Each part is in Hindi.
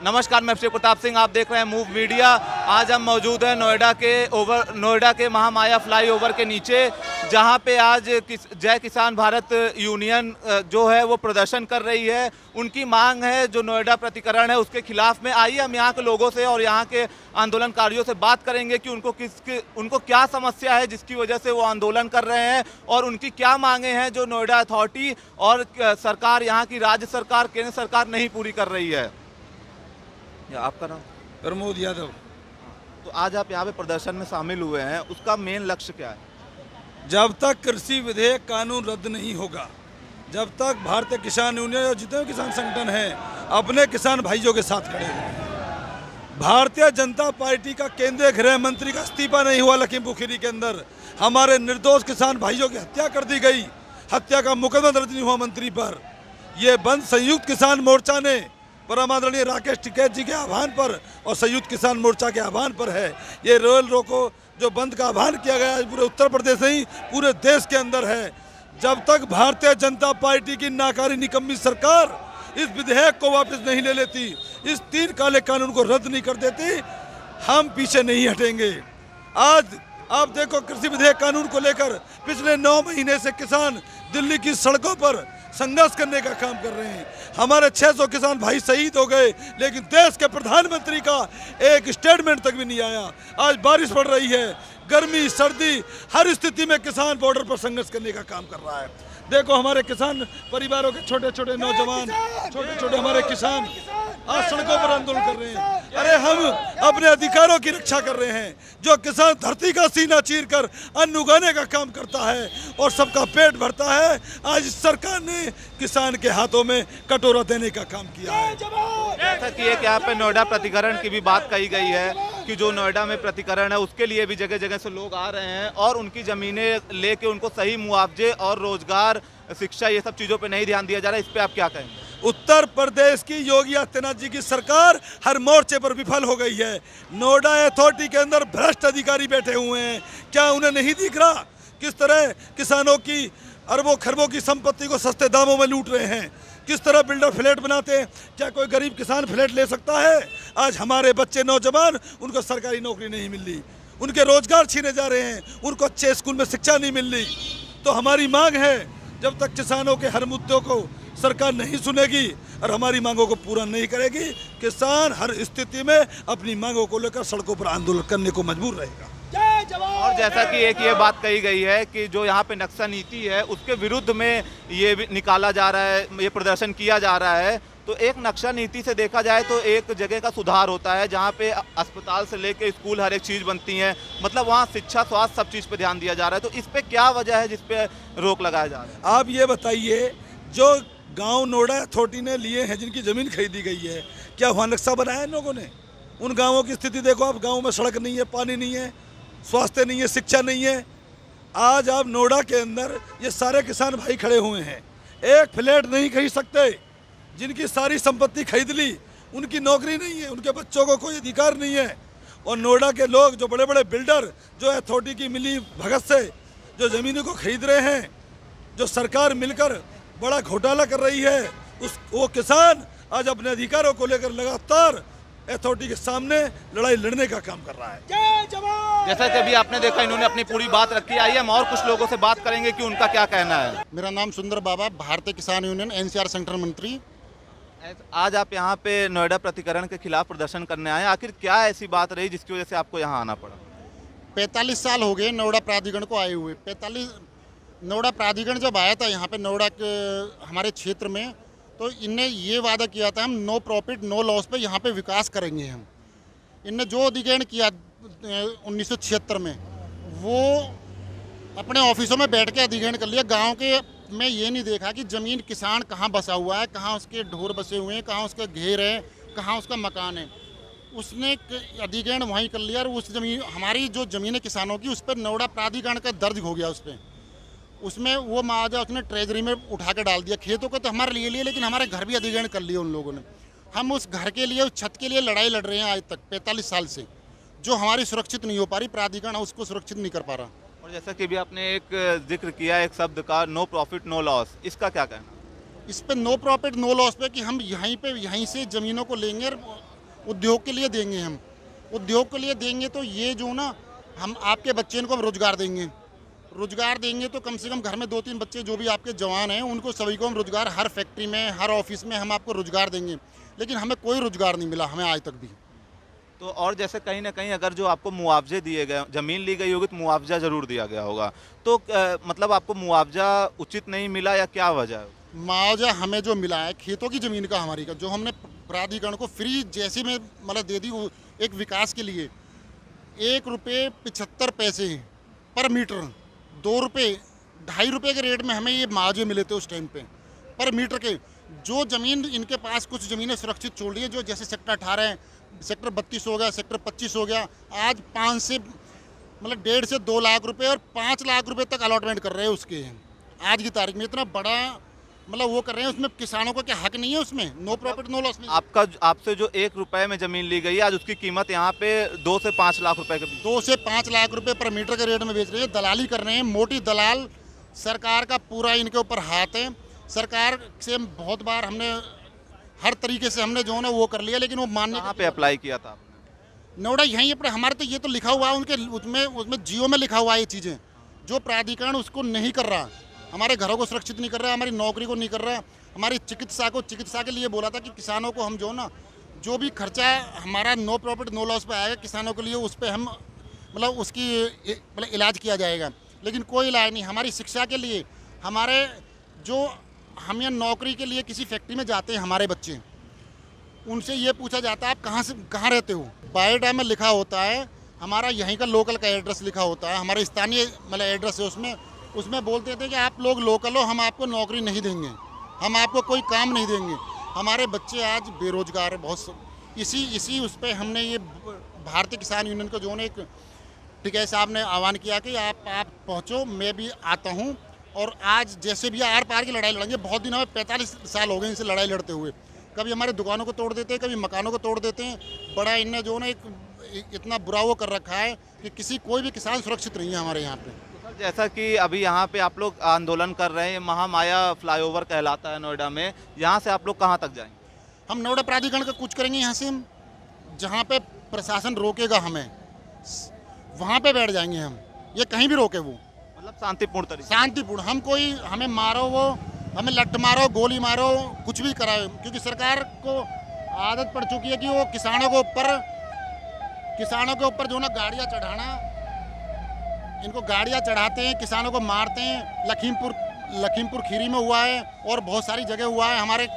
नमस्कार, मैं श्री प्रताप सिंह, आप देख रहे हैं मूव मीडिया। आज हम मौजूद हैं नोएडा के महामाया फ्लाईओवर के नीचे, जहां पे आज जय किसान भारत यूनियन जो है वो प्रदर्शन कर रही है। उनकी मांग है जो नोएडा प्रतिकरण है उसके खिलाफ में। आइए हम यहाँ के लोगों से और यहाँ के आंदोलनकारियों से बात करेंगे कि उनको क्या समस्या है जिसकी वजह से वो आंदोलन कर रहे हैं और उनकी क्या मांगे हैं जो नोएडा अथॉरिटी और सरकार, यहाँ की राज्य सरकार, केंद्र सरकार नहीं पूरी कर रही है। आपका नाम? प्रमोद यादव। तो आज आप यहाँ पे प्रदर्शन में शामिल हुए हैं, उसका मेन लक्ष्य क्या है? जब तक कृषि विधेयक कानून रद्द नहीं होगा, जब तक भारतीय किसान यूनियन और जितने किसान संगठन हैं अपने किसान भाइयों के साथ खड़े हैं। भारतीय जनता पार्टी का केंद्रीय गृह मंत्री का इस्तीफा नहीं हुआ लखीमपुर खीरी के अंदर, हमारे निर्दोष किसान भाइयों की हत्या कर दी गई, हत्या का मुकदमा दर्ज नहीं हुआ मंत्री पर। यह बंद संयुक्त किसान मोर्चा ने परम आदरणीय राकेश टिकैत जी के आह्वान पर और संयुक्त किसान मोर्चा के आह्वान पर है। ये रोयल रोको जो बंद का आह्वान किया गया है पूरे उत्तर प्रदेश नहीं पूरे देश के अंदर है। जब तक भारतीय जनता पार्टी की नाकारी निकम्मी सरकार इस विधेयक को वापस नहीं ले लेती, इस 3 काले कानून को रद्द नहीं कर देती, हम पीछे नहीं हटेंगे। आज आप देखो, कृषि विधेयक कानून को लेकर पिछले 9 महीने से किसान दिल्ली की सड़कों पर संघर्ष करने का काम कर रहे हैं। हमारे 600 किसान भाई शहीद हो गए, लेकिन देश के प्रधानमंत्री का एक स्टेटमेंट तक भी नहीं आया। आज बारिश पड़ रही है, गर्मी सर्दी हर स्थिति में किसान बॉर्डर पर संघर्ष करने का काम कर रहा है। देखो, हमारे किसान परिवारों के छोटे छोटे नौजवान, छोटे छोटे हमारे किसान आज सड़कों पर आंदोलन कर रहे हैं। अरे हम अपने अधिकारों की रक्षा कर रहे हैं। जो किसान धरती का सीना चीरकर अन्न उगाने का काम करता है और सबका पेट भरता है, आज सरकार ने किसान के हाथों में कटोरा देने का काम किया है। जैसा कि एक यहाँ पे नोएडा प्रतिकरण की भी बात कही गई है कि जो नोएडा में प्रतिकरण है उसके लिए भी जगह जगह से लोग आ रहे हैं और उनकी जमीनें लेके उनको सही मुआवजे और रोजगार, शिक्षा, ये सब चीजों पे नहीं ध्यान दिया जा रहा है। इस पे आप क्या कहेंगे? उत्तर प्रदेश की योगी आदित्यनाथ जी की सरकार हर मोर्चे पर विफल हो गई है। नोएडा अथॉरिटी के अंदर भ्रष्ट अधिकारी बैठे हुए हैं, क्या उन्हें नहीं दिख रहा किस तरह किसानों की अरबों खरबों की संपत्ति को सस्ते दामों में लूट रहे हैं, किस तरह बिल्डर फ्लैट बनाते हैं। क्या कोई गरीब किसान फ्लैट ले सकता है? आज हमारे बच्चे नौजवान, उनको सरकारी नौकरी नहीं मिल रही, उनके रोजगार छीने जा रहे हैं, उनको अच्छे स्कूल में शिक्षा नहीं मिल रही। तो हमारी मांग है, जब तक किसानों के हर मुद्दों को सरकार नहीं सुनेगी और हमारी मांगों को पूरा नहीं करेगी, किसान हर स्थिति में अपनी मांगों को लेकर सड़कों पर आंदोलन करने को मजबूर रहेगा। और जैसा कि एक ये बात कही गई है कि जो यहाँ पे नक्शा नीति है उसके विरुद्ध में ये भी निकाला जा रहा है, ये प्रदर्शन किया जा रहा है। तो एक नक्शा नीति से देखा जाए तो एक जगह का सुधार होता है जहाँ पे अस्पताल से लेके स्कूल हर एक चीज़ बनती है, मतलब वहाँ शिक्षा, स्वास्थ्य, सब चीज़ पे ध्यान दिया जा रहा है। तो इस पे क्या वजह है जिस पे रोक लगाया जा रहा है? आप ये बताइए, जो गांव नोएडा अथॉरिटी ने लिए हैं, जिनकी ज़मीन खरीदी गई है, क्या वहाँ नक्शा बनाया है लोगों ने? उन गाँवों की स्थिति देखो आप, गाँव में सड़क नहीं है, पानी नहीं है, स्वास्थ्य नहीं है, शिक्षा नहीं है। आज आप नोएडा के अंदर ये सारे किसान भाई खड़े हुए हैं, एक फ्लैट नहीं खरीद सकते, जिनकी सारी संपत्ति खरीद ली, उनकी नौकरी नहीं है, उनके बच्चों को कोई अधिकार नहीं है। और नोएडा के लोग, जो बड़े बड़े बिल्डर जो अथॉरिटी की मिली भगत से जो ज़मीनों को खरीद रहे हैं, जो सरकार मिलकर बड़ा घोटाला कर रही है, वो किसान आज अपने अधिकारों को लेकर लगातार अथॉरिटी के सामने लड़ाई लड़ने का काम कर रहा है। जैसा कि अभी आपने देखा, इन्होंने अपनी पूरी बात रखी। आइए हम और कुछ लोगों से बात करेंगे कि उनका क्या कहना है। मेरा नाम सुंदर बाबा, भारतीय किसान यूनियन NCR संगठन मंत्री। आज आप यहाँ पे नोएडा प्रतिकरण के खिलाफ प्रदर्शन करने आए, आखिर क्या ऐसी बात रही जिसकी वजह से आपको यहाँ आना पड़ा? 45 साल हो गए नोएडा प्राधिकरण को आए हुए। नोएडा प्राधिकरण जब आया था यहाँ पे नोएडा के हमारे क्षेत्र में, तो इनने ये वादा किया था हम नो प्रॉफिट नो लॉस पे यहाँ पे विकास करेंगे। हम इनने जो अधिग्रहण किया 1976 में, वो अपने ऑफिसों में बैठ के अधिग्रहण कर लिया। गांव के में ये नहीं देखा कि ज़मीन किसान कहाँ बसा हुआ है, कहाँ उसके ढोर बसे हुए हैं, कहाँ उसके घेर है, कहाँ उसका मकान है। उसने अधिग्रहण वहीं कर लिया और उस ज़मीन, हमारी जो ज़मीन किसानों की, उस पर नोएडा प्राधिकरण का दर्ज हो गया। उस पर उसमें वो मुआवजा उसने ट्रेजरी में उठा के डाल दिया। खेतों को तो हमारे लिए लेकिन हमारे घर भी अधिग्रहण कर लिए उन लोगों ने। हम उस घर के लिए, उस छत के लिए लड़ाई लड़ रहे हैं आज तक 45 साल से, जो हमारी सुरक्षित नहीं हो पा रही, प्राधिकरण उसको सुरक्षित नहीं कर पा रहा। और जैसा कि भी आपने एक जिक्र किया एक शब्द का, नो प्रॉफिट नो लॉस, इसका क्या कहना? इस पे नो प्रॉफिट नो लॉस पे कि हम यहीं से ज़मीनों को लेंगे और उद्योग के लिए देंगे हम। उद्योग के लिए देंगे तो ये जो ना हम आपके बच्चे को हम रोजगार देंगे। रोजगार देंगे तो कम से कम घर में 2-3 बच्चे जो भी आपके जवान हैं उनको सभी को हम रोजगार, हर फैक्ट्री में, हर ऑफिस में हम आपको रोजगार देंगे। लेकिन हमें कोई रोजगार नहीं मिला, हमें आज तक भी। तो और जैसे कहीं ना कहीं अगर जो आपको मुआवजे दिए गए, ज़मीन ली गई होगी तो मुआवजा ज़रूर दिया गया होगा, तो मतलब आपको मुआवजा उचित नहीं मिला या क्या वजह है? मुआवजा हमें जो मिला है खेतों की ज़मीन का, हमारी का, जो हमने प्राधिकरण को फ्री जैसी में मतलब दे दी, वो एक विकास के लिए ₹1.75 पर मीटर, ₹2, ₹2.5 के रेट में हमें ये मुआवजे मिले थे उस टाइम पे पर मीटर के। जो ज़मीन इनके पास कुछ ज़मीनें सुरक्षित छोड़ दी है, जो जैसे सेक्टर 18 है, सेक्टर 32 हो गया, सेक्टर 25 हो गया, आज 5 से मतलब 1.5 से 2 लाख रुपए और 5 लाख रुपए तक अलॉटमेंट कर रहे हैं उसके। आज की तारीख में इतना बड़ा मतलब वो कर रहे हैं, उसमें किसानों का क्या हक नहीं है उसमें? नो प्रॉफिट नो लॉस में। आपसे जो ₹1 में ज़मीन ली गई है, आज उसकी कीमत यहाँ पे 2 से 5 लाख रुपए के बीच, 2 से 5 लाख रुपए पर मीटर के रेट में बेच रहे हैं। दलाली कर रहे हैं, मोटी दलाल। सरकार का पूरा इनके ऊपर हाथ है। सरकार से बहुत बार हमने हर तरीके से हमने जो है ना वो कर लिया, लेकिन वो मानने। कहाँ पे अप्लाई किया था आपने? नोएडा यहीं पर हमारे, तो ये तो लिखा हुआ है उनके उसमें जियो में लिखा हुआ है ये चीज़ें। जो प्राधिकरण उसको नहीं कर रहा, हमारे घरों को सुरक्षित नहीं कर रहा, हमारी नौकरी को नहीं कर रहा, हमारी चिकित्सा के लिए बोला था कि किसानों को हम जो ना जो भी खर्चा हमारा नो प्रॉफिट नो लॉस पे आएगा किसानों के लिए, उस पर हम मतलब उसकी मतलब इलाज किया जाएगा। लेकिन कोई इलाज नहीं। हमारी शिक्षा के लिए, हमारे जो हम यहाँ नौकरी के लिए किसी फैक्ट्री में जाते हैं, हमारे बच्चे, उनसे ये पूछा जाता है आप कहाँ रहते हो। बायोडाटा में लिखा होता है हमारा यहीं का लोकल का एड्रेस लिखा होता है, हमारे स्थानीय मतलब एड्रेस है। उसमें बोलते थे कि आप लोग लोकल हो, हम आपको नौकरी नहीं देंगे, हम आपको कोई काम नहीं देंगे। हमारे बच्चे आज बेरोजगार है बहुत। इसी उस पर हमने ये भारतीय किसान यूनियन को जो है एक टिकैत साहब ने आह्वान किया कि आप पहुँचो, मैं भी आता हूँ और आज जैसे भी आर पार की लड़ाई लड़ेंगे। बहुत दिन, हमें 45 साल हो गए इनसे लड़ाई लड़ते हुए। कभी हमारे दुकानों को तोड़ देते हैं, कभी मकानों को तोड़ देते हैं। बड़ा इनने जो ना एक इतना बुरा वो कर रखा है कि कोई भी किसान सुरक्षित नहीं है हमारे यहाँ पे। जैसा कि अभी यहाँ पे आप लोग आंदोलन कर रहे हैं, महामाया फ्लाईओवर कहलाता है नोएडा में, यहाँ से आप लोग कहाँ तक जाएंगे? हम नोएडा प्राधिकरण का कुछ करेंगे यहाँ से, हम जहाँ पे प्रशासन रोकेगा हमें वहाँ पे बैठ जाएंगे हम। ये कहीं भी रोके वो, मतलब शांतिपूर्ण तरीके, शांतिपूर्ण। हमें मारो, वो हमें लट मारो, गोली मारो, कुछ भी कराए, क्योंकि सरकार को आदत पड़ चुकी है कि वो किसानों के ऊपर जो ना गाड़ियाँ चढ़ाना, इनको गाड़ियाँ चढ़ाते हैं, किसानों को मारते हैं। लखीमपुर खीरी में हुआ है और बहुत सारी जगह हुआ है। हमारे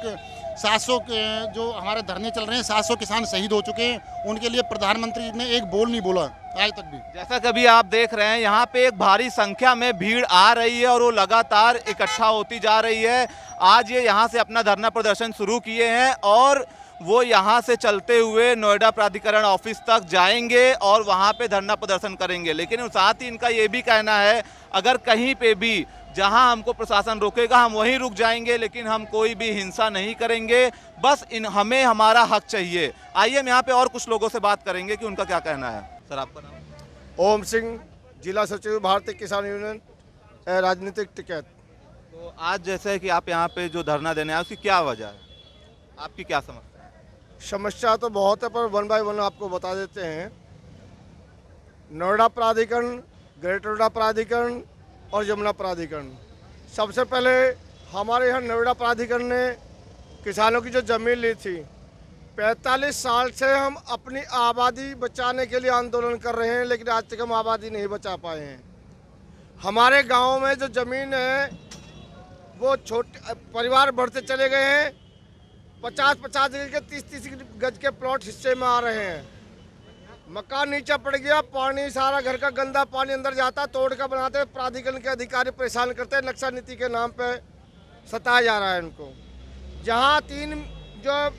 700 जो हमारे धरने चल रहे हैं, 700 किसान शहीद हो चुके हैं। उनके लिए प्रधानमंत्री ने एक बोल नहीं बोला आज तक भी। जैसा कि अभी आप देख रहे हैं, यहाँ पे एक भारी संख्या में भीड़ आ रही है और वो लगातार इकट्ठा होती जा रही है। आज ये यहाँ से अपना धरना प्रदर्शन शुरू किए हैं और वो यहाँ से चलते हुए नोएडा प्राधिकरण ऑफिस तक जाएंगे और वहाँ पे धरना प्रदर्शन करेंगे। लेकिन साथ ही इनका ये भी कहना है, अगर कहीं पे भी जहाँ हमको प्रशासन रोकेगा हम वहीं रुक जाएंगे, लेकिन हम कोई भी हिंसा नहीं करेंगे, बस हमें हमारा हक चाहिए। आइए हम यहाँ पे और कुछ लोगों से बात करेंगे कि उनका क्या कहना है। सर, आपका नाम? ओम सिंह, जिला सचिव भारतीय किसान यूनियन, राजनीतिक टिकैत। तो आज जैसे कि आप यहाँ पे जो धरना देने आए, उसकी क्या वजह है, आपकी क्या समस्या है? समस्या तो बहुत है, पर 1 बाय 1 आपको बता देते हैं। नोएडा प्राधिकरण, ग्रेटर नोएडा प्राधिकरण और यमुना प्राधिकरण। सबसे पहले हमारे यहाँ नोएडा प्राधिकरण ने किसानों की जो ज़मीन ली थी, 45 साल से हम अपनी आबादी बचाने के लिए आंदोलन कर रहे हैं, लेकिन आज तक हम आबादी नहीं बचा पाए हैं। हमारे गांव में जो ज़मीन है वो छोटे परिवार बढ़ते चले गए हैं। 50-50 गज के 30-30 गज के प्लॉट हिस्से में आ रहे हैं। मकान नीचे पड़ गया, पानी सारा घर का गंदा पानी अंदर जाता, तोड़ का बनाते। प्राधिकरण के अधिकारी परेशान करते हैं, नक्शा नीति के नाम पे सताया जा रहा है उनको। जहाँ 3 जो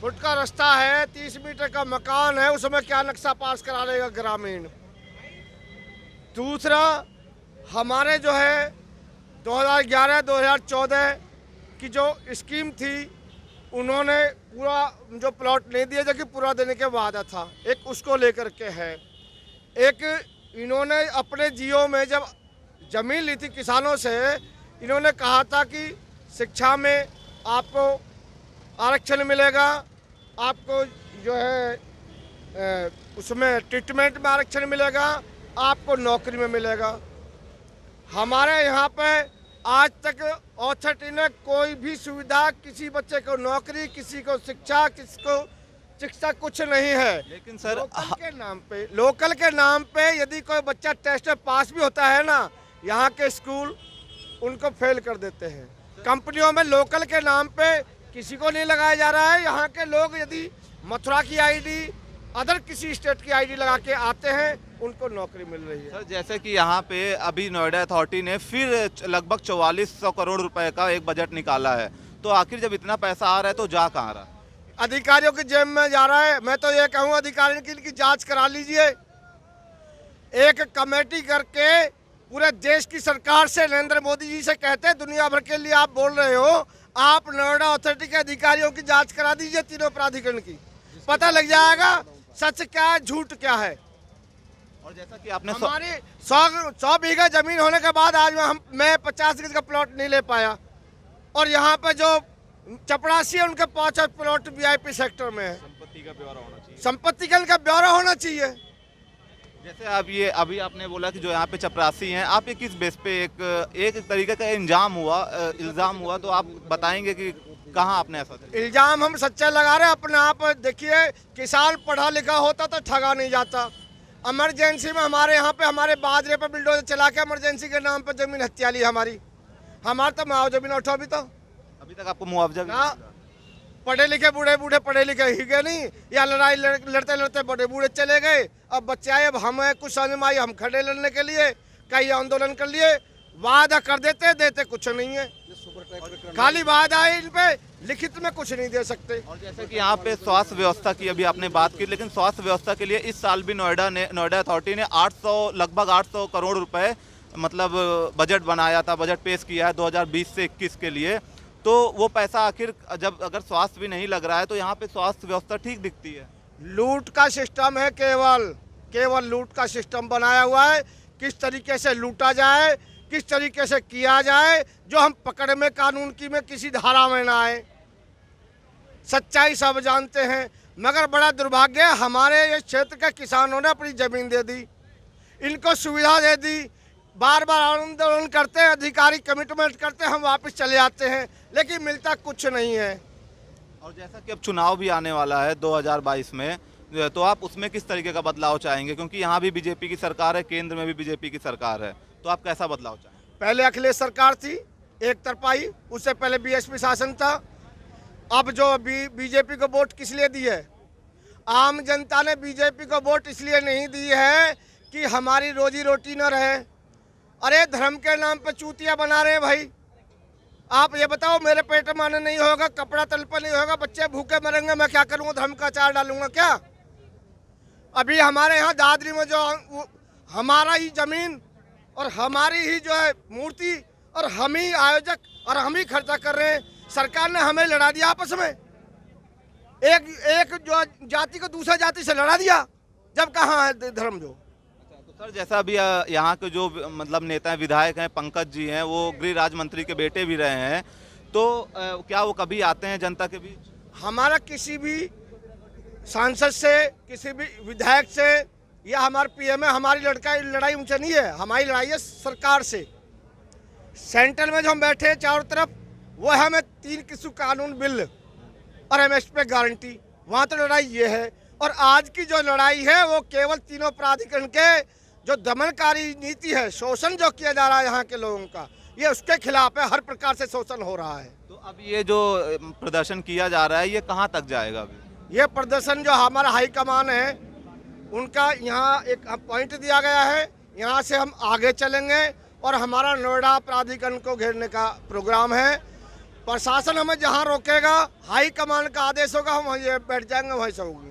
फुट का रास्ता है, 30 मीटर का मकान है, उसमें क्या नक्शा पास करा लेगा ग्रामीण। दूसरा, हमारे जो है 2011-2014 की जो स्कीम थी, उन्होंने पूरा जो प्लॉट नहीं दिया, जो कि पूरा देने के वादा था, एक उसको लेकर के है। एक इन्होंने अपने जियो में जब ज़मीन ली थी किसानों से, इन्होंने कहा था कि शिक्षा में आपको आरक्षण मिलेगा, आपको जो है उसमें ट्रीटमेंट में आरक्षण मिलेगा, आपको नौकरी में मिलेगा। हमारे यहाँ पे आज तक अथॉरिटी ने कोई भी सुविधा, किसी बच्चे को नौकरी, किसी को शिक्षा, किसी को शिक्षा कुछ नहीं है। लेकिन सर लोकल के नाम पे यदि कोई बच्चा टेस्ट में पास भी होता है ना, यहाँ के स्कूल उनको फेल कर देते हैं। कंपनियों में लोकल के नाम पे किसी को नहीं लगाया जा रहा है। यहाँ के लोग यदि मथुरा की आईडी, अदर किसी स्टेट की आईडी लगा के आते हैं, उनको नौकरी मिल रही है। सर जैसे कि यहाँ पे अभी नोएडा अथॉरिटी ने फिर लगभग 4400 करोड़ रुपए का एक बजट निकाला है, तो आखिर जब इतना पैसा आ रहा है तो जा कहाँ रहा है? अधिकारियों की जेब में जा रहा है। मैं तो ये कहूँ अधिकारियों की इनकी जांच करा लीजिए। एक कमेटी करके पूरे देश की सरकार से, नरेंद्र मोदी जी से कहते हैं दुनिया भर के लिए आप बोल रहे हो, आप नोएडा अथॉरिटी के अधिकारियों की जांच करा दीजिए, तीनों प्राधिकरण की, पता लग जाएगा सच क्या है, झूठ क्या है। और जैसा कि आपने हमारी 100 बीघा जमीन होने के बाद आज मैं 50 गज का प्लॉट नहीं ले पाया, और यहाँ पे जो चपरासी है उनके 5 प्लॉट वीआईपी सेक्टर में है। संपत्ति का ब्यौरा होना चाहिए। संपत्ति का इनका ब्यौरा होना चाहिए। जैसे आप ये अभी आपने बोला कि जो यहाँ पे चपरासी हैं, आप ये किस बेस पे एक तरीके का इल्जाम हुआ, तो आप बताएंगे कि कहाँ आपने ऐसा इल्जाम हम सच्चा लगा रहे हैं अपने आप। देखिए, किसान पढ़ा लिखा होता तो ठगा नहीं जाता। इमरजेंसी में हमारे यहाँ पे हमारे बाजरे पे बिल्डोजर चला के इमरजेंसी के नाम पे जमीन हत्या ली हमारी। हमारा तो मुआवजा भी ना उठा अभी तक आपको मुआवजा ना। पढ़े लिखे बूढ़े पढ़े लिखे ही गए नहीं, या लड़ाई लड़ते लड़ते बूढ़े चले गए। अब बच्चे आए, अब हमें कुछ समझ में आई, हम खड़े लड़ने के लिए कई आंदोलन कर लिए। वादा कर देते कुछ नहीं है, खाली वादा है, इन पे लिखित में कुछ नहीं दे सकते। और जैसे कि यहाँ पे स्वास्थ्य व्यवस्था की अभी आपने बात की, लेकिन स्वास्थ्य व्यवस्था के लिए इस साल भी नोएडा अथॉरिटी ने लगभग 800 करोड़ रुपए मतलब बजट बनाया था, बजट पेश किया है 2020 से 21 के लिए। तो वो पैसा आखिर जब अगर स्वास्थ्य भी नहीं लग रहा है तो यहाँ पे स्वास्थ्य व्यवस्था ठीक दिखती है। लूट का सिस्टम है, केवल लूट का सिस्टम बनाया हुआ है। किस तरीके से लूटा जाए, किस तरीके से किया जाए, जो हम पकड़ में कानून की में किसी धारा में ना आए। सच्चाई सब जानते हैं, मगर बड़ा दुर्भाग्य है हमारे ये क्षेत्र के किसानों ने अपनी जमीन दे दी, इनको सुविधा दे दी। बार बार आंदोलन करते हैं, अधिकारी कमिटमेंट करते हैं, हम वापस चले आते हैं, लेकिन मिलता कुछ नहीं है। और जैसा कि अब चुनाव भी आने वाला है 2022 में, तो आप उसमें किस तरीके का बदलाव चाहेंगे? क्योंकि यहाँ भी बीजेपी की सरकार है, केंद्र में भी बीजेपी की सरकार है, तो आप कैसा बदलाव चाहेंगे? पहले अखिलेश सरकार थी, एक तरफाई, उससे पहले बीएसपी शासन था। अब जो बीजेपी को वोट किस लिए दी है? आम जनता ने बीजेपी को वोट इसलिए नहीं दी है कि हमारी रोजी रोटी न रहे। अरे धर्म के नाम पे चूतिया बना रहे हैं भाई। आप ये बताओ, मेरे पेट में अन्न नहीं होगा, कपड़ा तल पर नहीं होगा, बच्चे भूखे मरेंगे, मैं क्या करूँगा? धर्म का अचार डालूंगा क्या? अभी हमारे यहाँ दादरी में जो हमारा ही जमीन और हमारी ही जो है मूर्ति, और हम ही आयोजक और हम ही खर्चा कर रहे हैं। सरकार ने हमें लड़ा दिया आपस में, एक जो जाति को दूसरा जाति से लड़ा दिया, जब कहाँ है धर्म? जो तो सर जैसा अभी यहाँ के जो मतलब नेता हैं, विधायक हैं, पंकज जी हैं, वो गृह राज्य मंत्री के बेटे भी रहे हैं, तो क्या वो कभी आते हैं जनता के बीच? हमारा किसी भी सांसद से, किसी भी विधायक से या हमारे पीएम है, हमारी लड़ाई उनसे नहीं है, हमारी लड़ाई है सरकार से। सेंट्रल में जो हम बैठे हैं चारों तरफ, वो है हमें 3 कृषि कानून बिल और एमएसपी पे गारंटी, वहाँ तो लड़ाई ये है। और आज की जो लड़ाई है वो केवल तीनों प्राधिकरण के जो दमनकारी नीति है, शोषण जो किया जा रहा है यहाँ के लोगों का, ये उसके खिलाफ है। हर प्रकार से शोषण हो रहा है। तो अब ये जो प्रदर्शन किया जा रहा है, ये कहाँ तक जाएगा? अभी ये प्रदर्शन जो हमारा हाईकमान है, उनका यहाँ एक पॉइंट दिया गया है, यहाँ से हम आगे चलेंगे और हमारा नोएडा प्राधिकरण को घेरने का प्रोग्राम है। प्रशासन हमें जहाँ रोकेगा, हाईकमान का आदेश होगा, हम वहीं बैठ जाएंगे, वहीं से होंगे।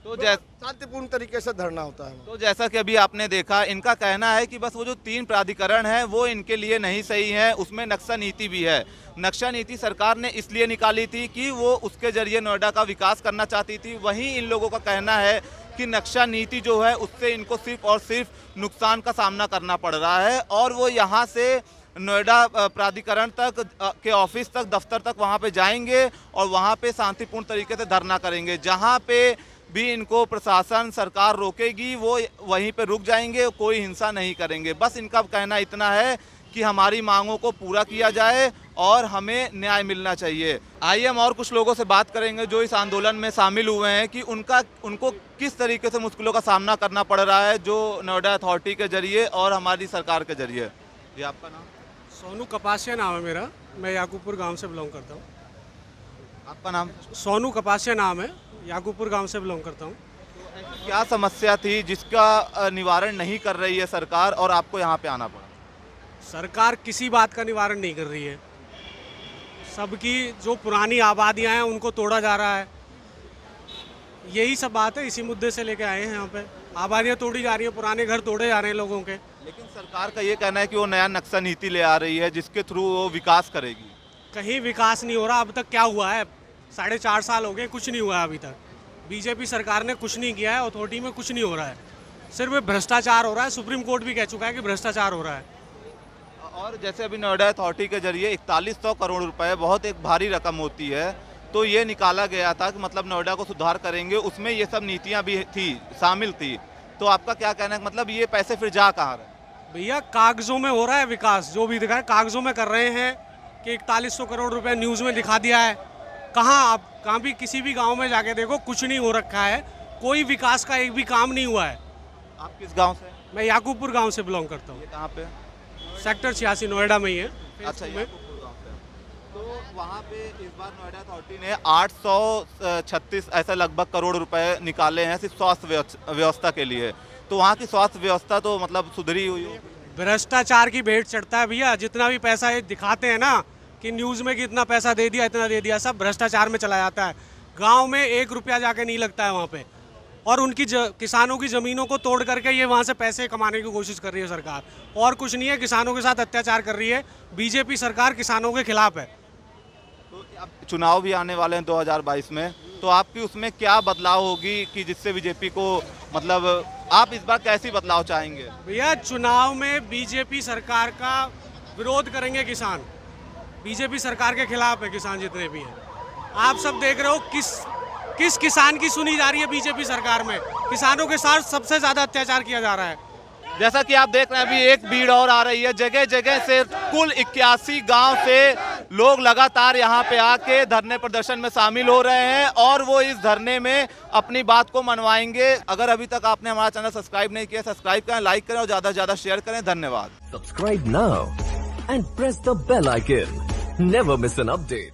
तो शांतिपूर्ण तरीके से धरना होता है। तो जैसा कि अभी आपने देखा, इनका कहना है कि बस वो जो 3 प्राधिकरण है वो इनके लिए नहीं सही है, उसमें नक्शा नीति भी है। नक्शा नीति सरकार ने इसलिए निकाली थी कि वो उसके जरिए नोएडा का विकास करना चाहती थी। वहीं इन लोगों का कहना है कि नक्शा नीति जो है उससे इनको सिर्फ और सिर्फ नुकसान का सामना करना पड़ रहा है, और वो यहाँ से नोएडा प्राधिकरण तक के ऑफिस तक, दफ्तर तक वहाँ पे जाएंगे और वहाँ पे शांतिपूर्ण तरीके से धरना करेंगे। जहाँ पे भी इनको प्रशासन सरकार रोकेगी वो वहीं पे रुक जाएंगे, कोई हिंसा नहीं करेंगे। बस इनका कहना इतना है कि हमारी मांगों को पूरा किया जाए और हमें न्याय मिलना चाहिए। आइए हम और कुछ लोगों से बात करेंगे जो इस आंदोलन में शामिल हुए हैं कि उनको किस तरीके से मुश्किलों का सामना करना पड़ रहा है जो नोएडा अथॉरिटी के जरिए और हमारी सरकार के जरिए। ये आपका नाम? सोनू कपासिया नाम है मेरा, मैं याकूबपुर गांव से बिलोंग करता हूँ। आपका नाम? सोनू कपासिया नाम है, याकूबपुर गांव से बिलोंग करता हूँ। क्या समस्या थी जिसका निवारण नहीं कर रही है सरकार और आपको यहाँ पे आना पड़ा? सरकार किसी बात का निवारण नहीं कर रही है। सबकी जो पुरानी आबादियाँ हैं उनको तोड़ा जा रहा है, यही सब बात है। इसी मुद्दे से लेके आए हैं यहाँ पे। आबादियाँ तोड़ी जा रही है, पुराने घर तोड़े जा रहे हैं लोगों के। लेकिन सरकार का ये कहना है कि वो नया नक्शा नीति ले आ रही है जिसके थ्रू वो विकास करेगी। कहीं विकास नहीं हो रहा। अब तक क्या हुआ है? 4.5 साल हो गए, कुछ नहीं हुआ है अभी तक। बीजेपी सरकार ने कुछ नहीं किया है, अथॉरिटी में कुछ नहीं हो रहा है, सिर्फ भ्रष्टाचार हो रहा है। सुप्रीम कोर्ट भी कह चुका है कि भ्रष्टाचार हो रहा है। और जैसे अभी नोएडा अथॉरिटी के जरिए 4100 करोड़ रुपए बहुत एक भारी रकम होती है, तो ये निकाला गया था कि मतलब नोएडा को सुधार करेंगे, उसमें ये सब नीतियां भी थी, शामिल थी। तो आपका क्या कहना है, मतलब ये पैसे फिर जा कहाँ रहे? भैया कागजों में हो रहा है विकास, जो भी दिखा है कागजों में कर रहे हैं कि 4100 करोड़ रुपए न्यूज़ में दिखा दिया है। कहाँ आप कहाँ भी किसी भी गांव में जाके देखो, कुछ नहीं हो रखा है, कोई विकास का एक भी काम नहीं हुआ है। आप किस गांव से? मैं याकूबपुर गांव से बिलोंग करता हूँ। ये कहाँ पे? सेक्टर 86 नोएडा में ही है। अच्छा, याकूबपुर गांव से। तो वहाँ पे इस बार नोएडा अथॉरिटी ने 836 ऐसा लगभग करोड़ रुपए निकाले हैं सिर्फ स्वास्थ्य व्यवस्था के लिए। तो वहाँ की स्वास्थ्य व्यवस्था तो मतलब सुधरी हुई हो? भ्रष्टाचार की भेंट चढ़ता है भैया। जितना भी पैसा ये दिखाते हैं ना कि न्यूज़ में कि इतना पैसा दे दिया, इतना दे दिया, सब भ्रष्टाचार में चला जाता है। गांव में 1 रुपया जाके नहीं लगता है वहाँ पे। और उनकी किसानों की ज़मीनों को तोड़ करके ये वहाँ से पैसे कमाने की कोशिश कर रही है सरकार, और कुछ नहीं है। किसानों के साथ अत्याचार कर रही है बीजेपी सरकार, किसानों के खिलाफ है। तो अब चुनाव भी आने वाले हैं 2022 में, तो आपकी उसमें क्या बदलाव होगी कि जिससे बीजेपी को मतलब आप इस बार कैसी बदलाव चाहेंगे? भैया चुनाव में बीजेपी सरकार का विरोध करेंगे किसान। बीजेपी सरकार के खिलाफ है किसान जितने भी हैं। आप सब देख रहे हो किस किसान की सुनी जा रही है बीजेपी सरकार में। किसानों के साथ सबसे ज्यादा अत्याचार किया जा रहा है। जैसा कि आप देख रहे हैं अभी एक भीड़ और आ रही है, जगह जगह से कुल 81 गांव से लोग लगातार यहां पे आके धरने प्रदर्शन में शामिल हो रहे हैं और वो इस धरने में अपनी बात को मनवाएंगे। अगर अभी तक आपने हमारा चैनल सब्सक्राइब नहीं किया, सब्सक्राइब करें, लाइक करें और ज्यादा से ज्यादा शेयर करें। धन्यवाद। Subscribe now and press the bell icon. Never miss an update.